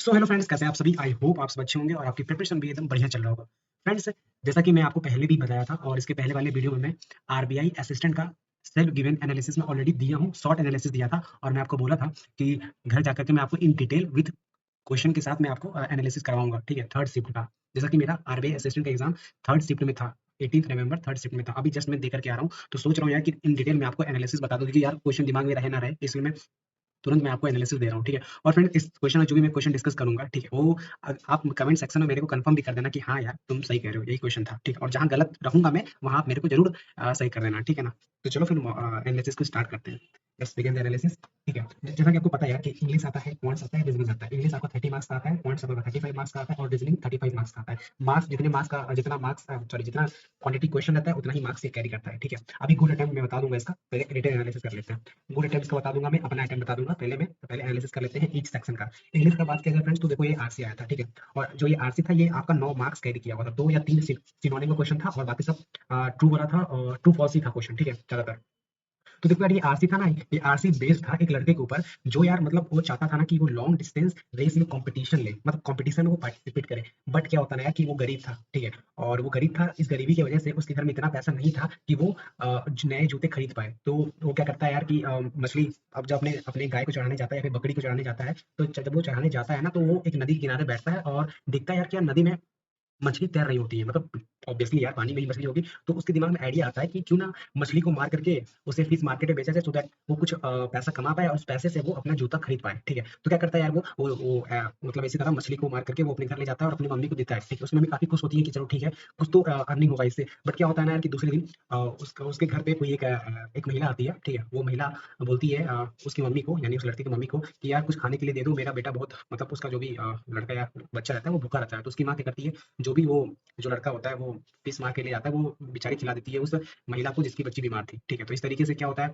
So hello friends, कैसे हैं आप सभी। आई होप आप सब अच्छे होंगे और आपकी प्रिपरेशन भी एकदम बढ़िया चल रहा होगा। फ्रेंड्स, जैसा कि मैं आपको पहले भी बताया था और इसके पहले वाले वीडियो में मैं आरबीआई असिस्टेंट का सेल्फ गिवन एनालिसिस में ऑलरेडी दिया हूँ, शॉर्ट एनालिसिस दिया था और मैं आपको बोला था कि घर जाकर के मैं आपको इन डिटेल विद क्वेश्चन के साथ मैं आपको एनालिसिस करवाऊंगा। ठीक है, थर्ड शिफ्ट का, जैसा कि मेरा आरबीआई असिस्टेंट का एग्जाम थर्ड शिफ्ट में था, 18 नवंबर थर्ड शिफ्ट में था। अभी जस्ट मैं देकर के आ रहा हूँ, तो सोच रहा हूँ यार कि इन डिटेल में आपको एनालिसिस बता दूं, क्योंकि यार क्वेश्चन दिमाग में रहे ना रहे, इसलिए मैं तुरंत मैं आपको एनालिसिस दे रहा हूँ। ठीक है, और फ्रेंड इस क्वेश्चन में जो भी मैं क्वेश्चन डिस्कस करूंगा, ठीक है, वो आप कमेंट सेक्शन में मेरे को कंफर्म भी कर देना कि हाँ यार तुम सही कह रहे हो, यही क्वेश्चन था। ठीक है, और जहाँ गलत रहूंगा मैं वहाँ आप मेरे को जरूर सही कर देना। ठीक है ना। तो चलो फिर एनालिसिस को स्टार्ट करते हैं। Let's begin the analysis. ठीक है, जैसा कि आपको पता है यार कि इंग्लिश आता है, क्वांट्स आता है, रीजनिंग आता है। इंग्लिश आपका 30 मार्क्स का आता है, क्वांट्स आपका 35 मार्क्स का आता है और रीजनिंग 35 मार्क्स का आता है। मार्क्स जितने मार्क्स का जितना मार्क्स सॉरी जितना क्वांटिटी क्वेश्चन रहता है उतना ही मार्क्स ये कैरी करता है। ठीक है, अभी गुड अटेम्प्ट मैं बता दूंगा इसका, पहले रिटन एनालिसिस कर लेते हैं। गुड अटेम्प्ट्स का बता दूंगा, मैं अपना अटेम्प्ट बता दूंगा। पहले एनालिसिस कर लेते हैं ईच सेक्शन का। इंग्लिश का बात किया जाए फ्रेंड्स, तो देखो ये आरसी आया था। ठीक है, और जो ये आरसी था ये आपका 9 मार्क्स कैरी किया हुआ था। 2 या 3 सिनोनिम का क्वेश्चन था और बाकी सब ट्रू वाला था और ट्रू फॉल्स ही था क्वेश्चन। ठीक है, ज्यादातर। तो देखो यार ये आरसी था ना, ये आरसी बेस्ड था एक लड़के के ऊपर, जो यार मतलब वो चाहता था ना कि वो लॉन्ग डिस्टेंस रेस में कंपटीशन ले, मतलब कंपटीशन में वो पार्टिसिपेट करे। बट क्या होता ना यार कि वो गरीब था। ठीक है, और वो गरीब था, इस गरीबी की वजह से उसके घर में इतना पैसा नहीं था कि वो नए जूते खरीद पाए। तो वो क्या करता है यार कि मछली, अब जब अपने अपने गाय को चढ़ाने जाता है या फिर बकरी को चढ़ाने जाता है, तो जब वो चढ़ाने जाता है ना, तो वो एक नदी के किनारे बैठता है और देखता है यार कि यार नदी में मछली तैर रही होती है, मतलब ऑब्वियसली यार पानी में ही मछली होगी। तो उसके दिमाग में आइडिया आता है कि क्यों ना मछली को मार करके उसे फिश मार्केट में बेचा जाए, सो दैट वो कुछ पैसा कमा पाए और उस पैसे से वो अपना जूता खरीद पाए। ठीक है, तो क्या करता है यार मतलब इसी तरह मछली को मार करके वो अपने घर ले जाता है और अपनी मम्मी को देता है। ठीक है, उसमें मम्मी काफी खुश होती है कि चलो ठीक है कुछ तो अर्निंग होगा इससे। बट क्या होता है ना यार कि दूसरे दिन उसका उसके घर पे कोई एक महिला आती है। ठीक है, वो महिला बोलती है उसकी मम्मी को, यानी उस लड़के की मम्मी को, कि यार कुछ खाने के लिए दे दो, मेरा बेटा बहुत, मतलब उसका जो भी लड़का या बच्चा रहता है वो भूखा रहता है। तो उसकी माँ क्या करती है, जो भी वो जो लड़का होता है वो फिश मार के ले जाता है, वो बेचारी खिला देती है उस महिला को जिसकी बच्ची बीमार थी। ठीक है, तो इस तरीके से क्या होता है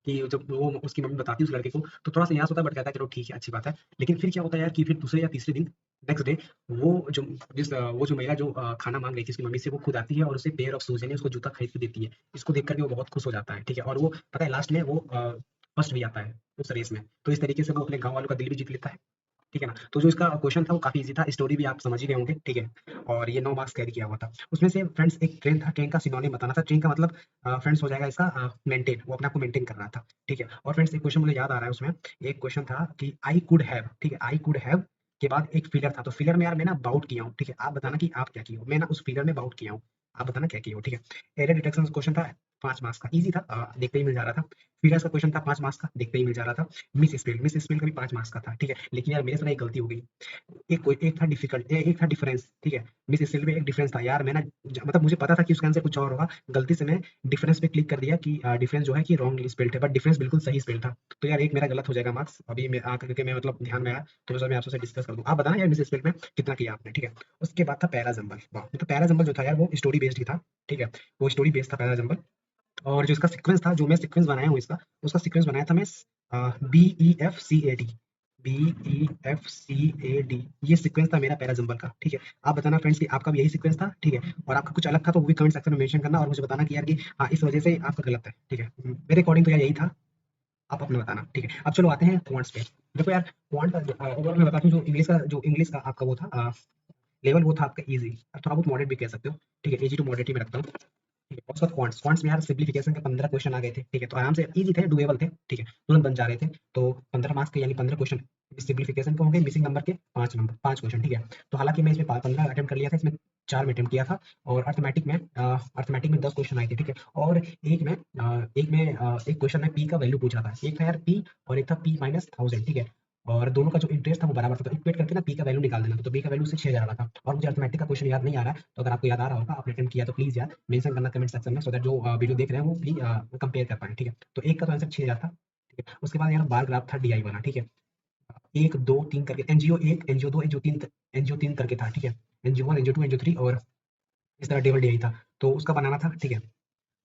कि जब वो उसकी मम्मी बताती है उस लड़के को, तो थोड़ा सा निराश होता है, बट कहता है चलो ठीक है अच्छी बात है। लेकिन फिर क्या होता है यार कि फिर दूसरे या तीसरे दिन, नेक्स्ट डे, वो जो महिला जो खाना मांग रही थी उसकी मम्मी से, वो खुद आती है और उसे पेयर ऑफ शूज यानी उसको जूता खरीद के देती है। इसको देख करके वो बहुत खुश हो जाता है। ठीक है, और वो पता है लास्ट में वो फर्स्ट भी आता है उस रेस में। तो इस तरीके से वो अपने गाँव वालों का दिल भी जीत लेता है। ठीक है ना। तो जो इसका क्वेश्चन था वो काफी इजी था, स्टोरी भी आप समझ ही गए होंगे। ठीक है, और ये 9 मार्क्स कैरी किया हुआ था। उसमें से फ्रेंड्स एक ट्रेन था, ट्रेन का सिनोनिम बताना था। ट्रेन का मतलब फ्रेंड्स हो जाएगा इसका मेंटेन, वो अपने आप को मेंटेन कर रहा था। ठीक है, और फ्रेंड्स एक क्वेश्चन मुझे याद आ रहा है उसमें। एक क्वेश्चन था कि आई कुड हैव, ठीक है, आई कुड हैव के बाद एक फिगर था। तो फिगर में यार मैं ना बाउट किया हूँ। ठीक है, आप बताना कि आप क्या किए हो। मैं ना उस फिगर में बाउट किया हूँ, आप बताना क्या किए हो। ठीक है, एरर डिटेक्शन क्वेश्चन था, 5 मार्क्स का, इजी था, देखते ही मिल जा रहा था। फिगर्स का क्वेश्चन था, 5 मार्क्स का, देखते ही मिल जा रहा था। मिस स्पेल का भी 5 मार्क्स का था। ठीक है, लेकिन यार मेरे से ना एक गलती हो गई। एक था डिफिकल्ट, एक था डिफरेंस। ठीक है, मिस स्पेल में एक डिफरेंस था यार। मैं ना मतलब मुझे पता था कि उसका आंसर कुछ और होगा, गलती से मैं डिफरेंस पे क्लिक कर दिया कि डिफरेंस जो है कि रॉन्गली स्पेल्ड है, बट डिफरेंस बिल्कुल सही स्पेल था। तो यार एक मेरा गलत हो जाएगा मार्क्स, अभी मैं आकर के मैं मतलब ध्यान में आया, तो मैं आपसे डिस्कस कर दूं। आप बताना यार मिस स्पेल में कितना किया आपने। ठीक है, उसके बाद था पैरा जंबल। वाह, तो पैरा जंबल जो था यार वो स्टोरी बेस्ड ही था। ठीक है, वो स्टोरी बेस्ड था पैरा जंबल। और जो इसका सीक्वेंस था, जो मैं सीक्वेंस बनाया हूँ इसका, उसका सीक्वेंस बनाया था मैं BEFCAD, BEFCAD, ये सीक्वेंस था मेरा पैराजंबल का। ठीक है, आप बताना फ्रेंड्स कि आपका भी यही सीक्वेंस था। ठीक है, और आपका कुछ अलग था तो वो भी कमेंट सेक्शन में मेंशन करना और मुझे बताना कि यार कि हाँ इस वजह से आपका गलत है। ठीक है, मेरे अकॉर्डिंग तो यार यही था, आप अपना बताना। ठीक है, अब चलो आते हैं क्वांट्स पे। देखो यार क्वांट का ओवरऑल मैं बताता हूँ, जो इंग्लिश का आपका वो था लेवल, वो था आपका इजी, थोड़ा बहुत मॉडरेट भी कह सकते हो। ठीक है, इजी टू मॉडरेट ही मैं रखता हूँ। ठीक है, और उसके बाद क्वांट्स, क्वांट्स में यार सिम्प्लीफिकेशन के 15 क्वेश्चन आ गए थे। ठीक है, तो आराम से इजी थे, डुएबल थे। ठीक है, तुरंत बन जा रहे थे। तो 15 मार्क्स के यानी 15 क्वेश्चन सिम्प्लीफिकेशन के होंगे, मिसिंग नंबर के 5 क्वेश्चन। ठीक है, तो हालांकि मैं इसमें 15 अटेम्प्ट कर लिया था, इसमें 4 में अटेम्प्ट किया था। और अर्थमेटिक में 10 क्वेश्चन आए थे। ठीक है, और एक क्वेश्चन में पी का वैल्यू पूछा था। एक था यार पी और एक था पी माइनस 1000। ठीक है, और दोनों का जो इंटरेस्ट था वो बराबर था, तो इक्वेट करके ना पी का वैल्यू निकाल देना था। तो पी का वैल्यू से 6000 आ रहा था। और मुझे अर्थमेटिक का क्वेश्चन याद नहीं आ रहा है, तो अगर आपको याद आ रहा होगा, आपने अटेम्प्ट किया तो प्लीज यार मेंशन करना कमेंट सेक्शन में, सो दैट जो वीडियो देख रहे हैं वो प्लीज कंपेयर कर पाए। ठीक है, तो एक का तो आंसर 6000 था। ठीक है, उसके बाद यार बार ग्राफ था डीआई वाला। ठीक है, 1 2 3 करके, एनजीओ 1 एनजीओ 2 एनजीओ 3 करके था। ठीक है, एनजीओ 1 एनजीओ 2 एनजीओ 3 और इस तरह टेबल डीआई था, तो उसका बनाना था। ठीक है,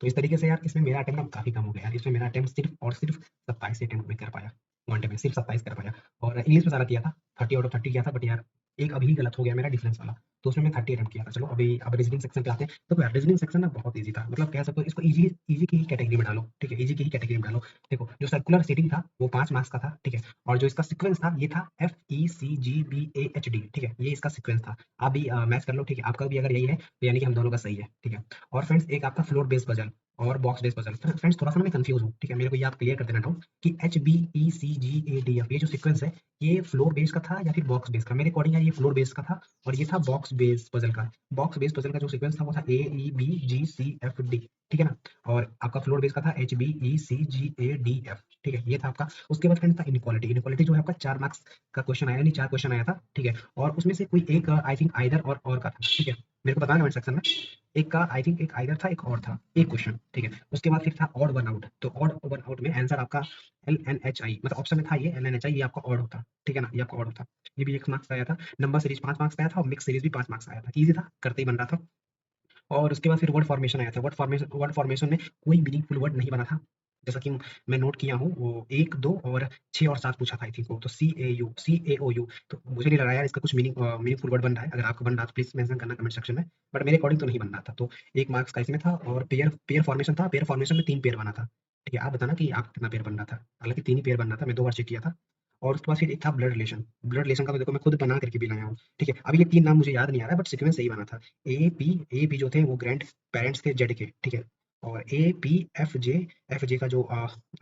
तो इस तरीके से यार इसमें मेरा अटेम्प्ट काफी कम हो गया यार। इसमें मेरा अटेम्प्ट सिर्फ और सिर्फ 27 अटेम्प्ट में कर पाया, वन में सिर्फ 27 कर पाया। और इंग्लिश में सारा किया था, 30 आउट ऑफ 30 किया था, बट यार एक अभी गलत हो गया मेरा डिफरेंस वाला, तो उसमें मैं 30 अटेम्प्ट किया था। चलो अभी अब रीजनिंग सेक्शन पे आते हैं। तो यार रीजनिंग सेक्शन ना बहुत ईज़ी था, मतलब कह सकते हो इसको ईज़ी ईज़ी की ही कैटेगरी में डालो, ठीक है? ईज़ी की ही कैटेगरी में डालो। देखो जो सर्कुलर सीटिंग था वो 5 मार्क्स का था, ठीक है? और जो इसका सीक्वेंस था ये था FECGBAHD, ठीक है? ये इसका सीक्वेंस था। आप भी मैच कर लो, ठीक है? आपका भी अगर यही है तो यानी कि हम दोनों का सही है, ठीक है? और फ्रेंड्स एक आपका फ्लोर बेस्ड पजल और बॉक्स बेस्ड पजल। फ्रेंड्स थोड़ा-सा ना मैं कन्फ्यूज़ हूँ, ठीक है? मेरे को ये आप क्लियर कर देना डाउट कि HBECGADF ये जो सीक्वेंस है ये फ्लोर बेस्ड का था या फिर बॉक्स बेस्ड का? मेरे अकॉर्डिंग यार ये फ्लोर बेस्ड का था और ये था बॉक्स बेस्ड पजल का। बॉक्स बेस्ड पजल का जो सीक्वेंस था वो था AEBGCFD, ठीक है ना? और आपका फ्लोर बेस्ड का था HBECGADF, ठीक है? ये था आपका। उसके बाद फ्रेंड्स था इनइक्वालिटी। इनइक्वालिटी जो है आपका 4 मार्क्स का क्वेश्चन आया, नहीं 4 क्वेश्चन आया था, ठीक है? और उसमें से कोई एक आई थिंक आइदर और का था, ठीक है? मेरे को बताना कमेंट सेक्शन में। एक का आई थिंक एक आइदर था, एक और था, एक क्वेश्चन, ठीक है? उसके बाद फिर था ऑड वन आउट। तो ऑड वन आउट में आंसर आपका LNHI, मतलब ऑप्शन में था ये LNHI, ये आपका ऑड होता, ठीक है ना? ये आपका ऑड होता। ये भी 1 मार्क्स का आया था। नंबर सीरीज 5 मार्क्स का आया था और मिक्स सीरीज भी 5 मार्क्स का आया था। ईज़ी था, करते ही बन रहा था। और उसके बाद फिर वर्ड फॉर्मेशन आया था। वर्ड फॉर्मेशन में कोई मीनिंगफुल वर्ड नहीं बना था। जैसा कि मैं नोट किया हूँ वो 1, 2 और 6 और 7 पूछा था आई थिंक वो, तो CAU तो मुझे नहीं लगा यार इसका कुछ मीनिंगफुल वर्ड बन रहा है। अगर आपको बन रहा है तो प्लीज़ मेंशन करना कमेंट सेक्शन में। बट मेरे अकॉर्डिंग तो नहीं बन रहा था। तो 1 मार्क्स का इसमें था और पेयर पेयर फॉर्मेशन था। पेयर फॉर्मेशन में 3 पेयर बना था। ठीक है, आप बताना कि आपका कितना पेयर बन रहा था? हालाँकि 3 ही पेयर बन रहा था, मैं 2 बार चेक किया था। और उसके बाद फिर एक था ब्लड रिलेशन। ब्लड रिलेशन का तो देखो मैं खुद बना करके भी लाया हूँ। ठीक है, अभी ये 3 नाम मुझे याद नहीं आ रहा है बट सीक्वेंस सही बना था। ए पी जो थे वो ग्रैंड पेरेंट्स थे जेड के, ठीक है? और एफ जे का जो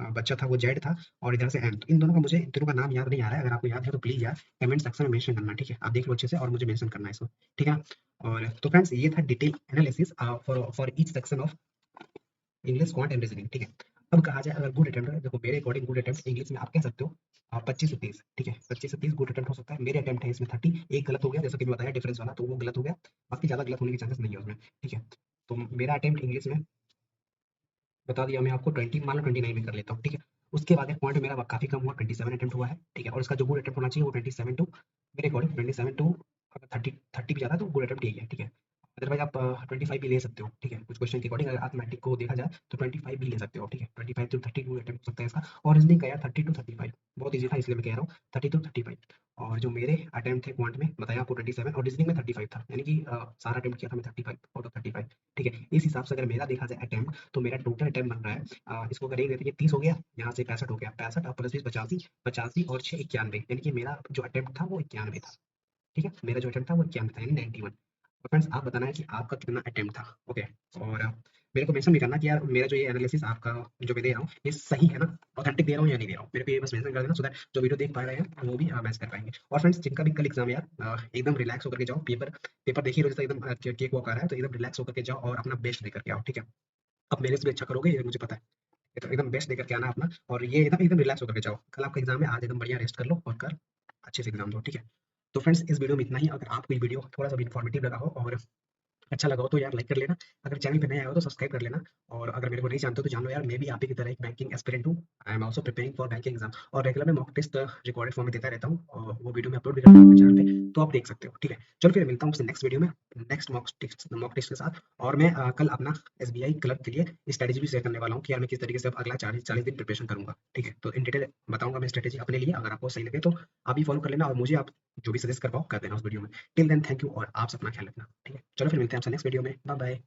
बच्चा था वो जेड था और इधर से एम। तो इन दोनों का मुझे इन तीनों का नाम याद नहीं आ रहा है। अगर आपको याद है तो प्लीज यार कमेंट सेक्शन में मेंशन करना, ठीक है? आप देख लो अच्छे से और मुझे मेंशन करना है इसको, ठीक है? और तो फ्रेंड्स ये था detail analysis for each section of English, quant and reasoning, ठीक है? अब कहा जाए अगर गुड अटेम्प्ट है, देखो मेरे अकॉर्डिंग गुड अटेम्प्ट इंग्लिश में आप कह सकते हो 25 से 30, ठीक है? 25 से 30 गुड अटेम्प्ट हो सकता है। मेरे अटेम्प्ट है इसमें 30। एक गलत हो गया जैसा कि मैं बताया डिफरेंस वाला, तो वो गलत हो गया। बाकी ज्यादा गलत होने के चांसेस नहीं है उसमें, ठीक है? तो मेरा अटेम्प्ट इंग्लिश में बता दिया मैं आपको 20, मान लो 29 में कर लेता हूँ, ठीक है? उसके बाद एक पॉइंट मेरा काफी कम हुआ, 27 अटेम्प्ट हुआ है, ठीक है? और इसका जो गुड अटेम्प्ट होना चाहिए वो 27 टू, मेरे अकॉर्डिंग 27 टू, अगर 30 भी ज्यादा है तो गुड अटेम्प्ट यही है, ठीक है? अदरवाइज आप 25 भी ले सकते हो, ठीक है? कुछ क्वेश्चन के अकॉर्डिंग अगर अर्थमेटिक को देखा जाए तो 25 भी ले सकते हो, ठीक है? 25 टू 30 गुड अटेम्प्ट हो सकता है इसका। और रीजनिंग का यार 30 टू 35 बहुत ईजी था, इसलिए मैं कह रहा हूँ 30 टू 35। और जो मेरे अटेम्प्ट थे क्वांट में बताया आपको 27 और रीजनिंग में 35 था, यानी कि सारा अटेम्प्ट किया था मैं 35 आउट ऑफ 35, ठीक है? इस हिसाब से अगर मेरा देखा जाए अटेम्प्ट, तो मेरा टोटल अटेम्प्ट बन रहा है इसको करेंगे तो ये 30 हो गया, यहाँ से 65 हो गया, 65 और प्लस 20 85, 85 और 6 91, यानी कि मेरा जो अटेम्प्ट था वो 91 था, ठीक है? मेरा जो अटेम्प्ट था वो 91 था, यानी 91। तो फ्रेंड्स आप बताना है कि आपका कितना अटेम्प्ट था, ओके? और मेरे को मेंशन भी करना कि यार मेरा जो ये एनालिसिस आपका जो मैं दे रहा हूँ ये सही है ना, ऑथेंटिक दे रहा हूँ या नहीं दे रहा हूँ? मेरे को ये बस मेंशन कर देना, सो दैट जो वीडियो देख पा रहे हैं वो भी मैच कर पाएंगे। और फ्रेंड्स जिनका भी कल एग्जाम है यार एकदम रिलैक्स होकर के जाओ। पेपर पेपर देखिए रोज एकदम केक वॉक आ रहा है, तो एकदम रिलैक्स होकर के जाओ और अपना बेस्ट देकर के आओ, ठीक है? आप मेरे से भी अच्छा करोगे ये मुझे पता है। तो एकदम बेस्ट देकर के आना अपना, और ये एकदम एकदम रिलैक्स होकर के जाओ। कल आपका एग्जाम है, आज एकदम बढ़िया रेस्ट कर लो और कल अच्छे से एग्जाम दो, ठीक है? तो फ्रेंड्स इस वीडियो में इतना ही। अगर आपको ये वीडियो थोड़ा सा भी इन्फॉर्मेटिव लगा हो और अच्छा लगा हो तो यार लाइक कर लेना। अगर चैनल पे नए आए हो तो सब्सक्राइब कर लेना। और अगर मेरे को नहीं जानते हो तो जान लो यार मैं भी आप ही की तरह एक बैंकिंग एस्पिरेंट हूँ। I am also preparing for banking exam, और रेगुलर में मॉक टेस्ट रिकॉर्डेड फॉर्म में देता रहता हूँ और वो वीडियो मैं अपलोड भी करता हूँ अपने चैनल पे, तो आप देख सकते हो, ठीक है? चलो फिर मिलता हूँ आपसे नेक्स्ट वीडियो में, नेक्स्ट मॉक टेस्ट के साथ। और मैं कल अपना SBI क्लर्क के लिए स्ट्रेटेजी भी शेयर करने वाला हूँ कि यार मैं किस तरीके से अब अगला 40 दिन प्रिपरेशन करूंगा, ठीक है? तो इन डिटेल बताऊंगा मैं स्ट्रेटेजी अपने लिए। अगर आपको सही लगे तो आप भी फॉलो कर लेना और मुझे आप जो भी सजेस्ट कर पाओ कर देना उस वीडियो में। टिल देन थैंक यू और आप अपना ख्याल रखना, ठीक है? चलो फिर मिलते हैं आपसे नेक्स्ट वीडियो में। Bye bye.